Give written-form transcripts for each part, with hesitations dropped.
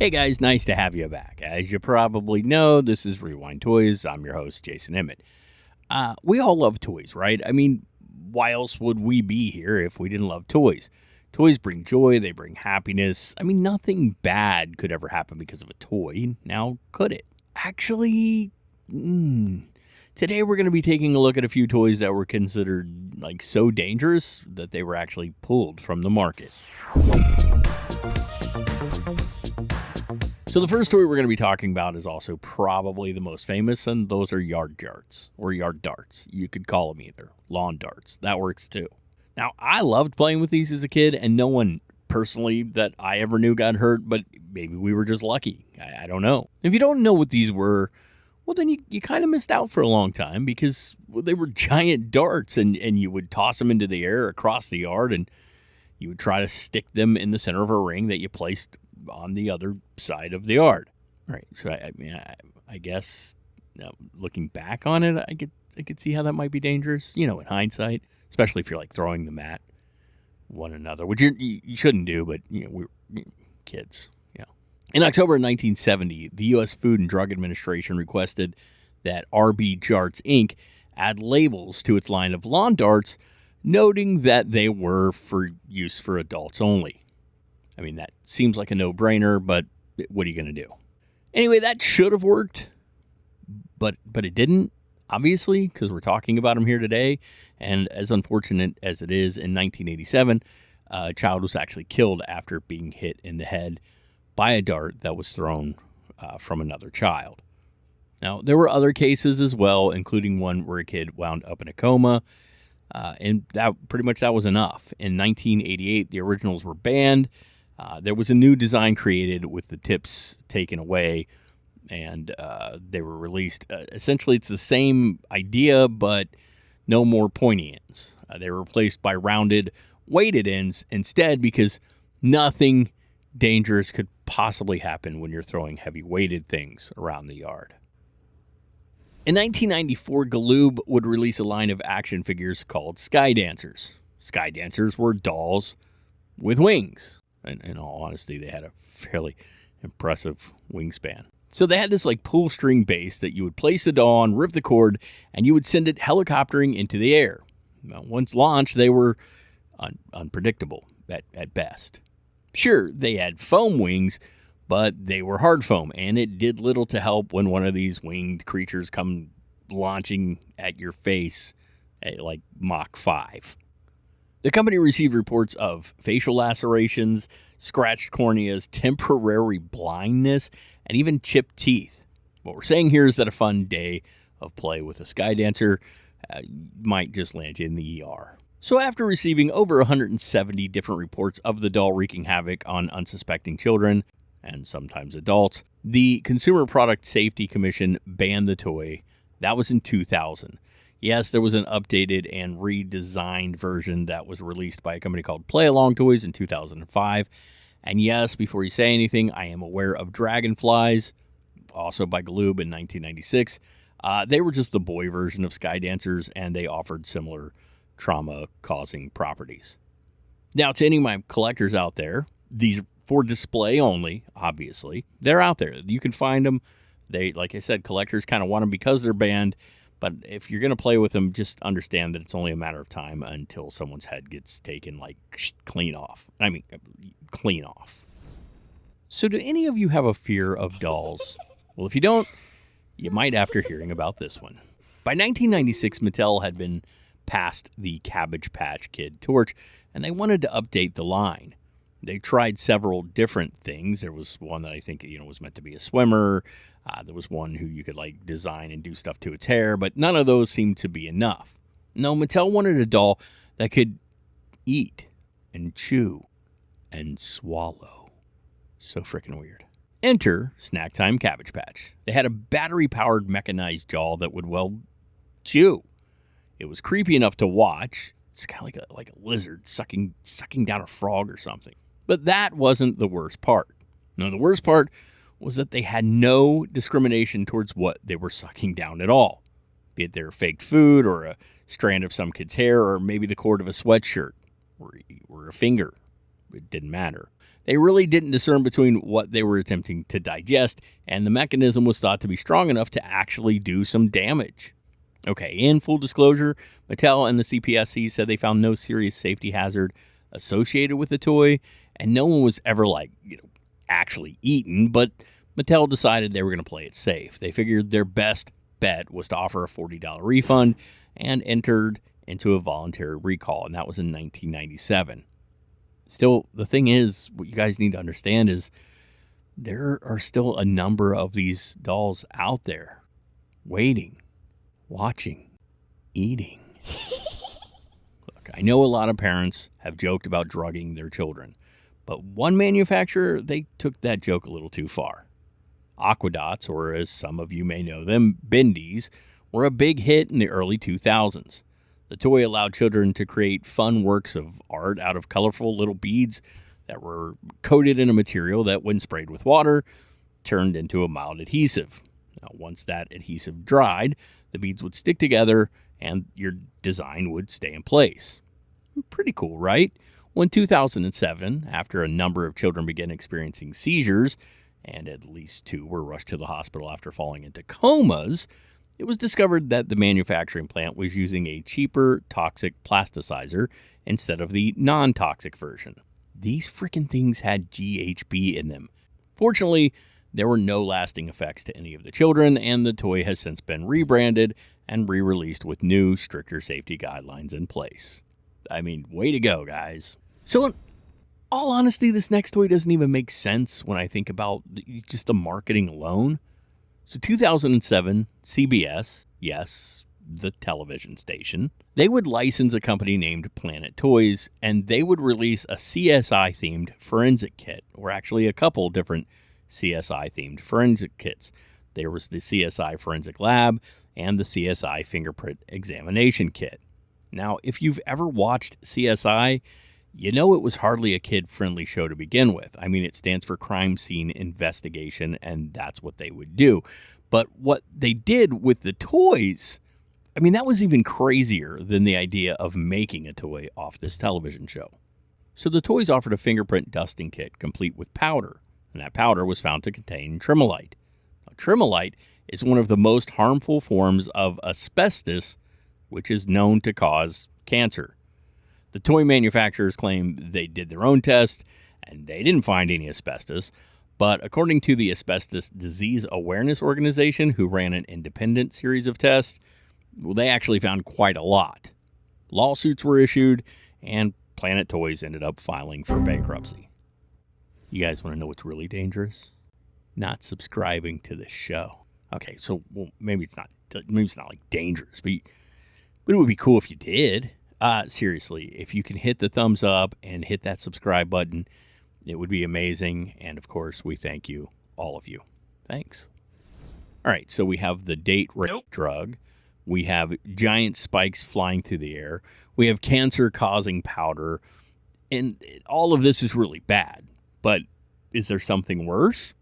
Hey guys, nice to have you back. As you probably know, this is Rewind Toys. I'm your host, Jason Emmett. We all love toys, right? I mean, why else would we be here if we didn't love toys? Toys bring joy, they bring happiness. I mean, nothing bad could ever happen because of a toy. Now, could it? Actually, today we're going to be taking a look at a few toys that were considered like so dangerous that they were actually pulled from the market. So the first toy we're going to be talking about is also probably the most famous, and those are yard jarts, or yard darts. You could call them either. Lawn darts. That works too. Now, I loved playing with these as a kid, and no one personally that I ever knew got hurt, but maybe we were just lucky. I don't know. If you don't know what these were, well, then you kind of missed out for a long time because they were giant darts, and you would toss them into the air across the yard, and you would try to stick them in the center of a ring that you placed on the other side of the yard. All right, so I guess looking back on it, I could see how that might be dangerous, in hindsight, especially if you're like throwing them at one another, which you shouldn't do, but we're kids. Yeah. In October of 1970, the U.S. Food and Drug Administration requested that RB Jarts Inc. add labels to its line of lawn darts, noting that they were for use for adults only. I mean, that seems like a no-brainer, but what are you going to do? Anyway, that should have worked, but it didn't, obviously, because we're talking about them here today. And as unfortunate as it is, in 1987, a child was actually killed after being hit in the head by a dart that was thrown from another child. Now, there were other cases as well, including one where a kid wound up in a coma, and that was enough. In 1988, the originals were banned. There was a new design created with the tips taken away, and they were released. Essentially, it's the same idea, but no more pointy ends. They were replaced by rounded, weighted ends instead because nothing dangerous could possibly happen when you're throwing heavy weighted things around the yard. In 1994, Galoob would release a line of action figures called Sky Dancers. Sky Dancers were dolls with wings. And in all honesty, they had a fairly impressive wingspan. So they had this like pull string base that you would place the doll on, rip the cord, and you would send it helicoptering into the air. Now, once launched, they were unpredictable at best. Sure, they had foam wings, but they were hard foam, and it did little to help when one of these winged creatures come launching at your face at like Mach 5. The company received reports of facial lacerations, scratched corneas, temporary blindness, and even chipped teeth. What we're saying here is that a fun day of play with a Sky Dancer might just land you in the ER. So after receiving over 170 different reports of the doll wreaking havoc on unsuspecting children, and sometimes adults, the Consumer Product Safety Commission banned the toy. That was in 2000. Yes, there was an updated and redesigned version that was released by a company called Play Along Toys in 2005. And yes, before you say anything, I am aware of Dragonflies, also by Galoob in 1996. They were just the boy version of Sky Dancers, and they offered similar trauma-causing properties. Now, to any of my collectors out there, these for display only, obviously. They're out there. You can find them. They, like I said, collectors kind of want them because they're banned. But if you're going to play with them, just understand that it's only a matter of time until someone's head gets taken, like, clean off. Clean off. So do any of you have a fear of dolls? Well, if you don't, you might after hearing about this one. By 1996, Mattel had been past the Cabbage Patch Kid torch, and they wanted to update the line. They tried several different things. There was one that I think, was meant to be a swimmer. There was one who you could like design and do stuff to its hair, but none of those seemed to be enough. No, Mattel wanted a doll that could eat and chew and swallow. So freaking weird. Enter Snack Time Cabbage Patch. They had a battery-powered mechanized jaw that would, chew. It was creepy enough to watch. It's kind of like a lizard sucking down a frog or something. But that wasn't the worst part. No, the worst part was that they had no discrimination towards what they were sucking down at all. Be it their faked food or a strand of some kid's hair or maybe the cord of a sweatshirt or a finger. It didn't matter. They really didn't discern between what they were attempting to digest, and the mechanism was thought to be strong enough to actually do some damage. Okay, in full disclosure, Mattel and the CPSC said they found no serious safety hazard associated with the toy, and no one was ever actually eaten, but Mattel decided they were going to play it safe. They figured their best bet was to offer a $40 refund and entered into a voluntary recall, and that was in 1997. Still, the thing is, what you guys need to understand is there are still a number of these dolls out there waiting, watching, eating. Look, I know a lot of parents have joked about drugging their children, but one manufacturer, they took that joke a little too far. Aquadots, or as some of you may know them, Bendies, were a big hit in the early 2000s. The toy allowed children to create fun works of art out of colorful little beads that were coated in a material that, when sprayed with water, turned into a mild adhesive. Now, once that adhesive dried, the beads would stick together and your design would stay in place. Pretty cool, right? Well, in 2007, after a number of children began experiencing seizures, and at least 2 were rushed to the hospital after falling into comas, it was discovered that the manufacturing plant was using a cheaper toxic plasticizer instead of the non-toxic version. These freaking things had GHB in them. Fortunately, there were no lasting effects to any of the children, and the toy has since been rebranded and re-released with new, stricter safety guidelines in place. I mean, way to go, guys. So in all honesty, this next toy doesn't even make sense when I think about just the marketing alone. So 2007, CBS, yes, the television station, they would license a company named Planet Toys, and they would release a CSI-themed forensic kit, or actually a couple different CSI-themed forensic kits. There was the CSI Forensic Lab and the CSI Fingerprint Examination Kit. Now, if you've ever watched CSI, you know it was hardly a kid-friendly show to begin with. I mean, it stands for Crime Scene Investigation, and that's what they would do. But what they did with the toys, I mean, that was even crazier than the idea of making a toy off this television show. So the toys offered a fingerprint dusting kit complete with powder, and that powder was found to contain tremolite. Now, tremolite is one of the most harmful forms of asbestos, which is known to cause cancer. The toy manufacturers claim they did their own test, and they didn't find any asbestos. But according to the Asbestos Disease Awareness Organization, who ran an independent series of tests, well, they actually found quite a lot. Lawsuits were issued, and Planet Toys ended up filing for bankruptcy. You guys want to know what's really dangerous? Not subscribing to the show. Okay, so maybe it's not like dangerous, but it would be cool if you did. Seriously, if you can hit the thumbs up and hit that subscribe button, it would be amazing. And of course, we thank you, all of you. Thanks. All right, so we have the date rape drug. We have giant spikes flying through the air. We have cancer-causing powder. And all of this is really bad. But is there something worse?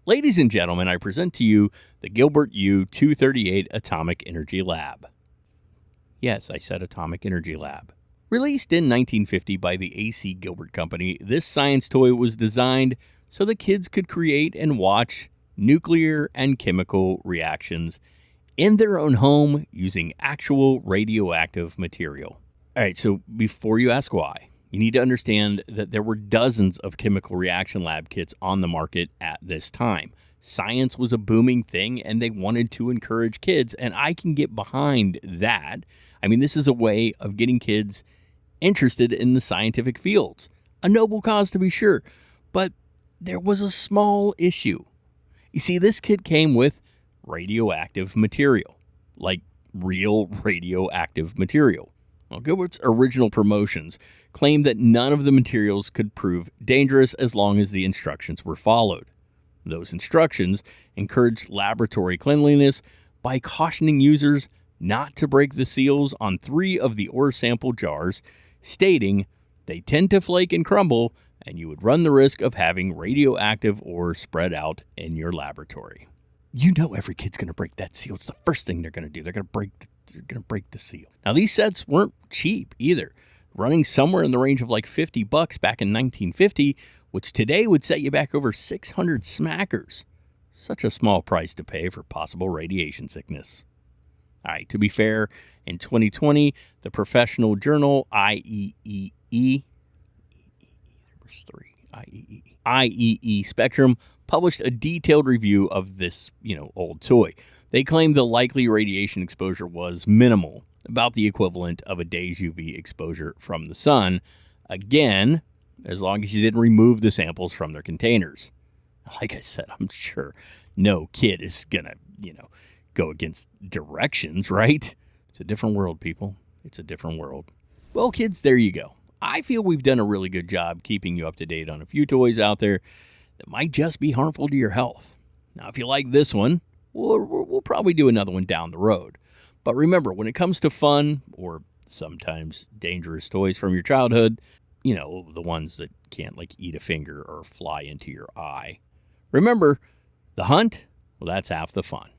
Ladies and gentlemen, I present to you the Gilbert U-238 Atomic Energy Lab. Yes, I said Atomic Energy Lab. Released in 1950 by the A.C. Gilbert Company, this science toy was designed so the kids could create and watch nuclear and chemical reactions in their own home using actual radioactive material. All right, so before you ask why, you need to understand that there were dozens of chemical reaction lab kits on the market at this time. Science was a booming thing, and they wanted to encourage kids, and I can get behind that. I mean, this is a way of getting kids interested in the scientific fields. A noble cause, to be sure, but there was a small issue. You see, this kit came with radioactive material, like real radioactive material. Well, Gilbert's original promotions claimed that none of the materials could prove dangerous as long as the instructions were followed. Those instructions encouraged laboratory cleanliness by cautioning users not to break the seals on 3 of the ore sample jars, stating they tend to flake and crumble, and you would run the risk of having radioactive ore spread out in your laboratory. You know every kid's going to break that seal. It's the first thing they're going to do. They're going to break the seal. Now, these sets weren't cheap either. running somewhere in the range of like $50 back in 1950, which today would set you back over 600 smackers. Such a small price to pay for possible radiation sickness. All right, to be fair, in 2020, the professional journal IEE Spectrum published a detailed review of this, old toy. They claimed the likely radiation exposure was minimal, about the equivalent of a day's UV exposure from the sun. Again, as long as you didn't remove the samples from their containers. Like I said, I'm sure no kid is gonna, go against directions, right? It's a different world, people. It's a different world. Well, kids, there you go. I feel we've done a really good job keeping you up to date on a few toys out there that might just be harmful to your health. Now, if you like this one, we'll probably do another one down the road. But remember, when it comes to fun or sometimes dangerous toys from your childhood, the ones that can't eat a finger or fly into your eye, remember, the hunt, well, that's half the fun.